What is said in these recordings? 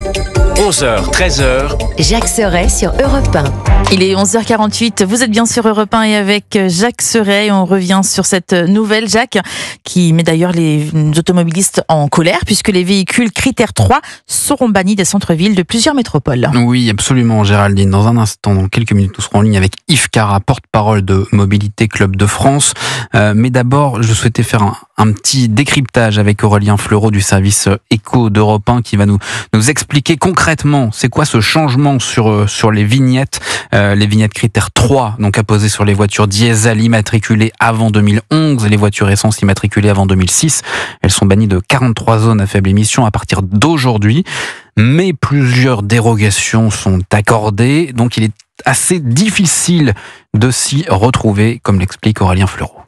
11h, 13h. Jacques Seray sur Europe 1. Il est 11h48, vous êtes bien sur Europe 1 et avec Jacques Seray, on revient sur cette nouvelle, Jacques, qui met d'ailleurs les automobilistes en colère puisque les véhicules critères 3 seront bannis des centres-villes de plusieurs métropoles. Oui, absolument, Géraldine. Dans un instant, dans quelques minutes, nous serons en ligne avec Yves Cara, porte-parole de Mobilité Club de France. Mais d'abord, je souhaitais faire un petit décryptage avec Aurélien Fleureau du service éco d'Europe 1 qui va nous expliquer concrètement c'est quoi ce changement sur les vignettes critères 3, donc apposées sur les voitures diesel immatriculées avant 2011 et les voitures essence immatriculées avant 2006. Elles sont bannies de 43 zones à faible émission à partir d'aujourd'hui, mais plusieurs dérogations sont accordées, donc il est assez difficile de s'y retrouver, comme l'explique Aurélien Fleureau.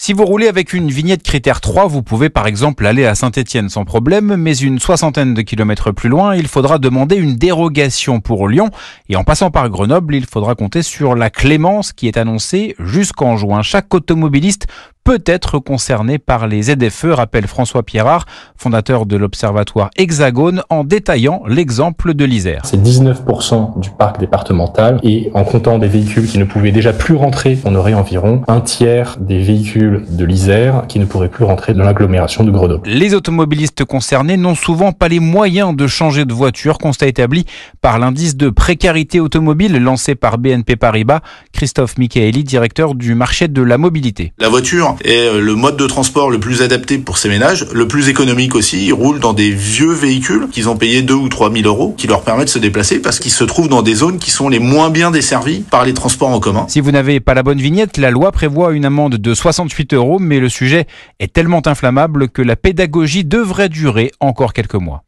Si vous roulez avec une vignette critère 3, vous pouvez par exemple aller à Saint-Étienne sans problème, mais une soixantaine de kilomètres plus loin, il faudra demander une dérogation pour Lyon. Et en passant par Grenoble, il faudra compter sur la clémence qui est annoncée jusqu'en juin. Chaque automobiliste peut être concerné par les ZFE, rappelle François Pierrard, fondateur de l'Observatoire Hexagone, en détaillant l'exemple de l'Isère. C'est 19% du parc départemental et en comptant des véhicules qui ne pouvaient déjà plus rentrer, on aurait environ un tiers des véhicules de l'Isère qui ne pourraient plus rentrer dans l'agglomération de Grenoble. Les automobilistes concernés n'ont souvent pas les moyens de changer de voiture, constat établi par l'indice de précarité automobile lancé par BNP Paribas. Christophe Michaeli, directeur du marché de la mobilité. La voiture est le mode de transport le plus adapté pour ces ménages, le plus économique aussi. Ils roulent dans des vieux véhicules qu'ils ont payé 2 ou 3 000 euros, qui leur permettent de se déplacer parce qu'ils se trouvent dans des zones qui sont les moins bien desservies par les transports en commun. Si vous n'avez pas la bonne vignette, la loi prévoit une amende de 68 euros, mais le sujet est tellement inflammable que la pédagogie devrait durer encore quelques mois.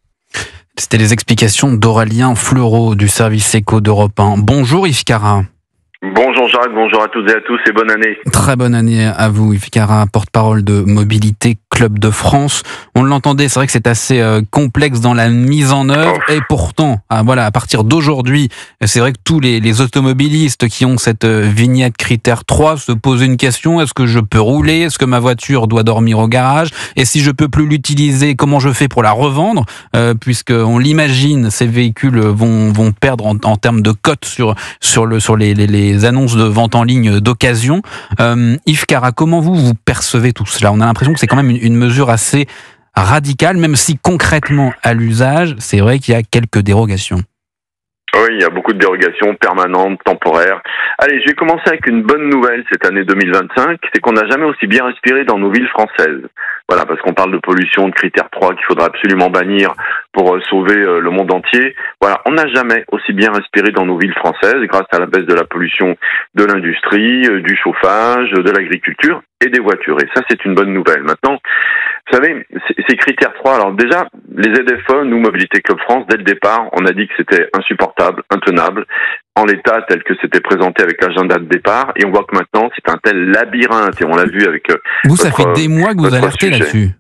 C'était les explications d'Aurélien Fleureau du service éco d'Europe 1. Bonjour Yves Cara. Bonjour Jacques, bonjour à toutes et à tous et bonne année. Très bonne année à vous Yves Cara, porte-parole de Mobilité Club de France. On l'entendait, c'est vrai que c'est assez complexe dans la mise en œuvre et pourtant, à partir d'aujourd'hui, c'est vrai que tous les automobilistes qui ont cette vignette critère 3 se posent une question, est-ce que je peux rouler? Est-ce que ma voiture doit dormir au garage? Et si je peux plus l'utiliser, comment je fais pour la revendre? Puisqu'on l'imagine, ces véhicules vont perdre en termes de cote sur les annonces de vente en ligne d'occasion. Yves Cara, comment vous percevez tout cela? On a l'impression que c'est quand même une mesure assez radicale, même si concrètement à l'usage, c'est vrai qu'il y a quelques dérogations. Oui, il y a beaucoup de dérogations permanentes, temporaires. Allez, je vais commencer avec une bonne nouvelle cette année 2025, c'est qu'on n'a jamais aussi bien respiré dans nos villes françaises. Voilà, parce qu'on parle de pollution, de critère 3 qu'il faudra absolument bannir pour sauver le monde entier. Voilà, on n'a jamais aussi bien respiré dans nos villes françaises grâce à la baisse de la pollution de l'industrie, du chauffage, de l'agriculture et des voitures. Et ça, c'est une bonne nouvelle. Maintenant, vous savez, ces critères 3, alors déjà, les ZFE, nous, Mobilité Club France, dès le départ, on a dit que c'était insupportable, intenable, en l'état tel que c'était présenté avec l'agenda de départ, et on voit que maintenant, c'est un tel labyrinthe, et on l'a vu avec vous, ça fait des mois que vous alertez là-dessus.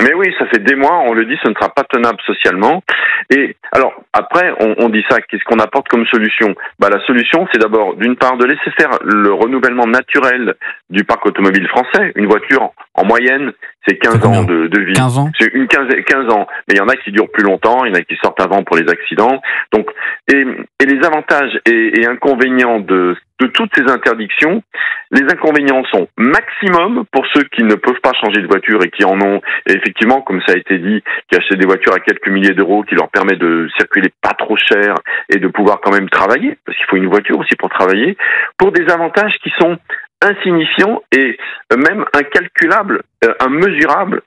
Mais oui, ça fait des mois, on le dit, ce ne sera pas tenable socialement. Et alors, après, on dit ça, qu'est-ce qu'on apporte comme solution? La solution, c'est d'abord, d'une part, de laisser faire le renouvellement naturel du parc automobile français. Une voiture, en moyenne, c'est 15 ans de vie. 15 ans? C'est 15 ans. Mais il y en a qui durent plus longtemps, il y en a qui sortent avant pour les accidents. Donc, et les avantages et inconvénients de toutes ces interdictions, les inconvénients sont maximum pour ceux qui ne peuvent pas changer de voiture et qui en ont, et effectivement, comme ça a été dit, qui achètent des voitures à quelques milliers d'euros, qui leur permet de circuler pas trop cher et de pouvoir quand même travailler, parce qu'il faut une voiture aussi pour travailler, pour des avantages qui sont insignifiants et même incalculables, immesurables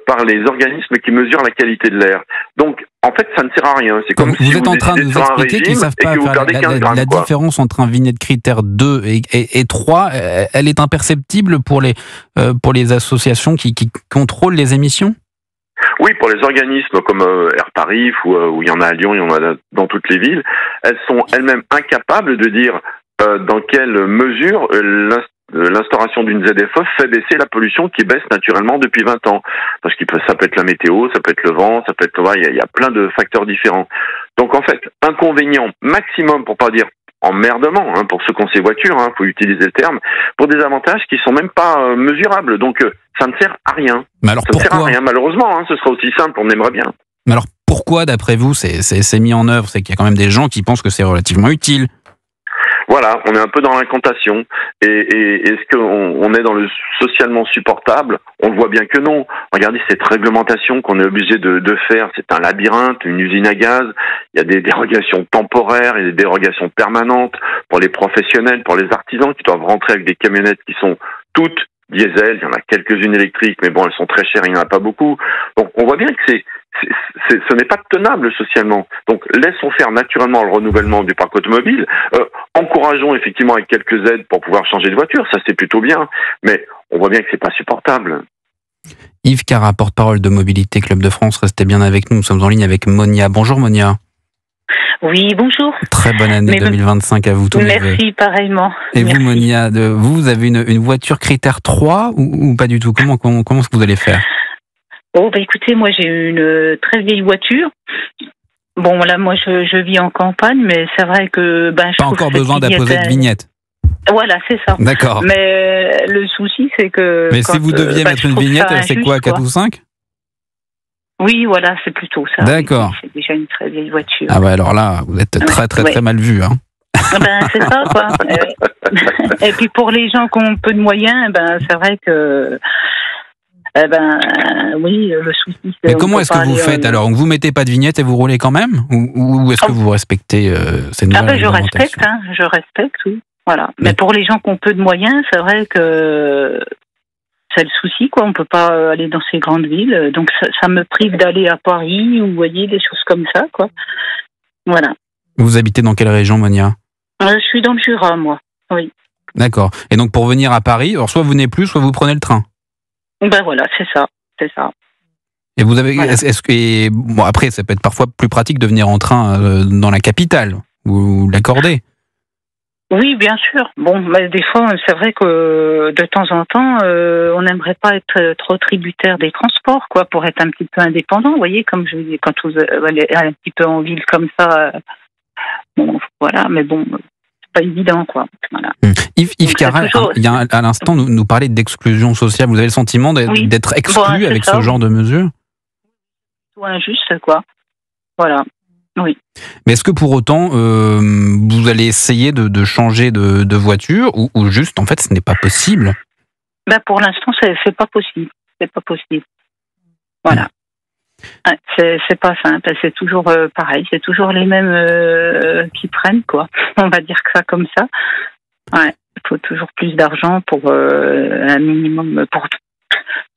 par les organismes qui mesurent la qualité de l'air. Donc, en fait, ça ne sert à rien. C'est comme si vous êtes en train de nous expliquer qu'ils ne savent pas faire la différence entre un vignette critère 2 et 3. Elle est imperceptible pour les associations qui contrôlent les émissions? Oui, pour les organismes comme Air Tarif, où il y en a à Lyon, il y en a dans toutes les villes, elles sont elles-mêmes incapables de dire dans quelle mesure l'instauration d'une ZFE fait baisser la pollution qui baisse naturellement depuis 20 ans. Parce que ça peut être la météo, ça peut être le vent, ça peut être... Il y a plein de facteurs différents. Donc en fait, inconvénient maximum, pour pas dire emmerdement, pour ceux qui ont ces voitures, faut utiliser le terme, pour des avantages qui sont même pas mesurables. Donc ça ne sert à rien. Mais alors ça ne sert à rien, malheureusement, ce sera aussi simple, on aimerait bien. Mais alors pourquoi, d'après vous, c'est mis en œuvre? C'est qu'il y a quand même des gens qui pensent que c'est relativement utile. Voilà, on est un peu dans l'incantation. Et est-ce qu'on est dans le socialement supportable? On le voit bien que non. Regardez cette réglementation qu'on est obligé de faire. C'est un labyrinthe, une usine à gaz. Il y a des dérogations temporaires et des dérogations permanentes pour les professionnels, pour les artisans qui doivent rentrer avec des camionnettes qui sont toutes diesel. Il y en a quelques-unes électriques, mais bon, elles sont très chères, il n'y en a pas beaucoup. Donc on voit bien que ce n'est pas tenable socialement. Donc laissons faire naturellement le renouvellement du parc automobile. Encourageons effectivement avec quelques aides pour pouvoir changer de voiture, ça c'est plutôt bien. Mais on voit bien que c'est pas supportable. Yves Cara, porte-parole de Mobilité Club de France, restez bien avec nous. Nous sommes en ligne avec Monia. Bonjour Monia. Oui, bonjour. Très bonne année 2025 à vous tous. Merci, pareillement. Et merci. Vous Monia, vous avez une voiture critère 3 ou pas du tout? Comment est-ce que vous allez faire? Oh, écoutez, moi j'ai une très vieille voiture. Bon, là, moi je vis en campagne, mais c'est vrai que... je pas encore besoin d'apposer de vignette. Voilà, c'est ça. D'accord. Mais le souci, c'est que... Mais si vous deviez mettre une vignette, c'est quoi, 4 ou 5? Oui, voilà, c'est plutôt ça. D'accord. C'est déjà une très vieille voiture. Ah alors là, vous êtes très mal vu. Hein. C'est ça, quoi. Et puis pour les gens qui ont peu de moyens, c'est vrai que... oui, le souci, c'est... Mais comment est-ce que vous faites alors? Vous mettez pas de vignette et vous roulez quand même? Ou est-ce que vous respectez ces nouvelles réglementations? Je respecte, oui. Voilà. Mais pour les gens qui ont peu de moyens, c'est vrai que c'est le souci, quoi. On peut pas aller dans ces grandes villes. Donc ça me prive d'aller à Paris ou, vous voyez, des choses comme ça, quoi. Voilà. Vous habitez dans quelle région, Monia? Je suis dans le Jura, moi. Oui. D'accord. Et donc pour venir à Paris, alors soit vous venez plus, soit vous prenez le train. Voilà, c'est ça. Et vous avez, bon, après, ça peut être parfois plus pratique de venir en train dans la capitale. Vous l'accordez? Oui, bien sûr. Bon, mais des fois, c'est vrai que de temps en temps, on n'aimerait pas être trop tributaire des transports, quoi, pour être un petit peu indépendant. Vous voyez, comme je vous dis, quand vous allez un petit peu en ville comme ça, bon, voilà, mais bon, c'est pas évident, quoi. Voilà. Yves Cara, il y a à l'instant, nous parlait d'exclusion sociale. Vous avez le sentiment d'être exclu avec ce genre de mesures? C'est injuste, quoi. Voilà. Oui. Mais est-ce que pour autant, vous allez essayer de changer de voiture ou juste, en fait, ce n'est pas possible? Pour l'instant, c'est pas possible. C'est pas possible. Voilà. C'est pas simple. C'est toujours pareil. C'est toujours les mêmes qui prennent, quoi. On va dire que ça comme ça. Ouais. Il faut toujours plus d'argent pour un minimum. Pour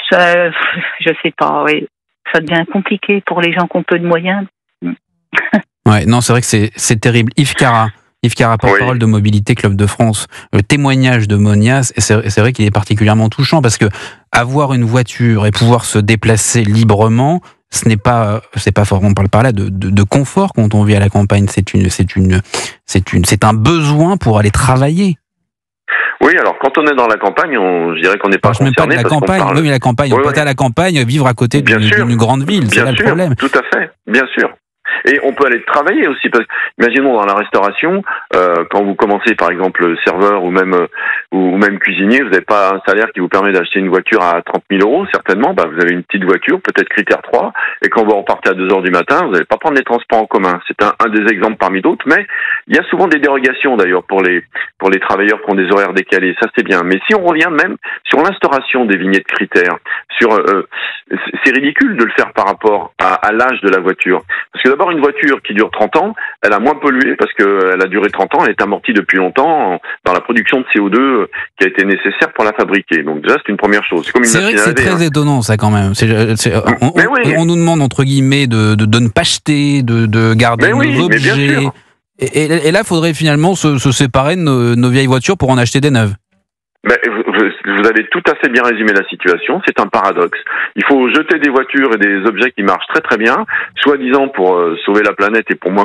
ça, je sais pas. Oui. Ça devient compliqué pour les gens qui ont peu de moyens. Ouais, non, c'est vrai que c'est terrible. Yves Cara, porte-parole de Mobilité Club de France, le témoignage de Monia, c'est vrai qu'il est particulièrement touchant parce que avoir une voiture et pouvoir se déplacer librement, c'est on parle pas là de confort quand on vit à la campagne, c'est un besoin pour aller travailler. Oui, alors quand on est dans la campagne, je dirais qu'on n'est pas concerné. Même pas de la campagne, oui, mais la campagne, on peut être à la campagne, vivre à côté d'une grande ville, c'est là le problème. Tout à fait, bien sûr. Et on peut aller travailler aussi, parce imaginons dans la restauration, quand vous commencez par exemple serveur ou même cuisinier, vous n'avez pas un salaire qui vous permet d'acheter une voiture à 30 000 euros, certainement, vous avez une petite voiture, peut-être critère 3, et quand vous repartez à 2h du matin, vous n'allez pas prendre les transports en commun. C'est un des exemples parmi d'autres, mais il y a souvent des dérogations d'ailleurs pour les travailleurs qui ont des horaires décalés, ça c'est bien. Mais si on revient même sur l'instauration des vignettes critères, c'est ridicule de le faire par rapport à l'âge de la voiture. Parce que d'abord, une voiture qui dure 30 ans, elle a moins pollué parce qu'elle a duré 30 ans, elle est amortie depuis longtemps dans la production de CO2 qui a été nécessaire pour la fabriquer. Donc déjà, c'est une première chose. C'est comme une vrai que c'est très étonnant, ça, quand même. On nous demande, entre guillemets, de ne pas jeter, de garder nos objets. Et là, il faudrait finalement se séparer de nos vieilles voitures pour en acheter des neuves. Vous avez tout à fait bien résumé la situation, c'est un paradoxe. Il faut jeter des voitures et des objets qui marchent très très bien, soi-disant pour sauver la planète et pour moins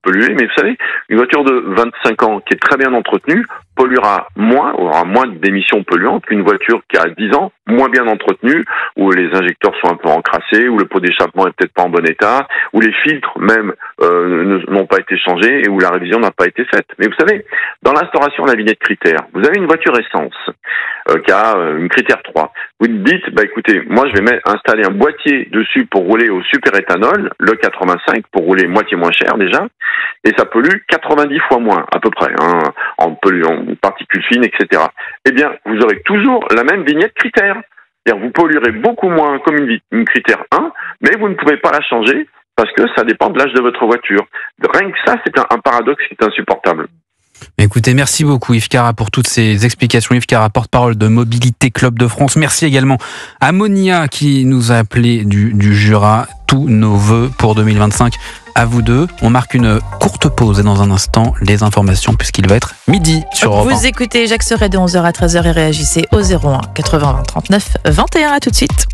polluer, mais vous savez, une voiture de 25 ans qui est très bien entretenue polluera moins, aura moins d'émissions polluantes qu'une voiture qui a 10 ans, moins bien entretenue, où les injecteurs sont un peu encrassés, où le pot d'échappement est peut-être pas en bon état, où les filtres même n'ont pas été changés et où la révision n'a pas été faite. Mais vous savez, dans l'instauration de la vignette critère, vous avez une voiture essence. essence, qui a une critère 3. Vous dites, écoutez, moi je vais installer un boîtier dessus pour rouler au superéthanol, le 85, pour rouler moitié moins cher déjà, et ça pollue 90 fois moins à peu près, en particules fines, etc. Eh bien, vous aurez toujours la même vignette critère. C'est-à-dire, vous polluerez beaucoup moins comme une critère 1, mais vous ne pouvez pas la changer parce que ça dépend de l'âge de votre voiture. Rien que ça, c'est un paradoxe qui est insupportable. Écoutez, merci beaucoup Yves Cara pour toutes ces explications. Yves Cara, porte-parole de Mobilité Club de France. Merci également à Monia qui nous a appelé du Jura. Tous nos vœux pour 2025 à vous deux. On marque une courte pause et dans un instant, les informations puisqu'il va être midi sur Europe 1. Vous écoutez Jacques Serret de 11h à 13h et réagissez au 01 80 20 39 21. À tout de suite.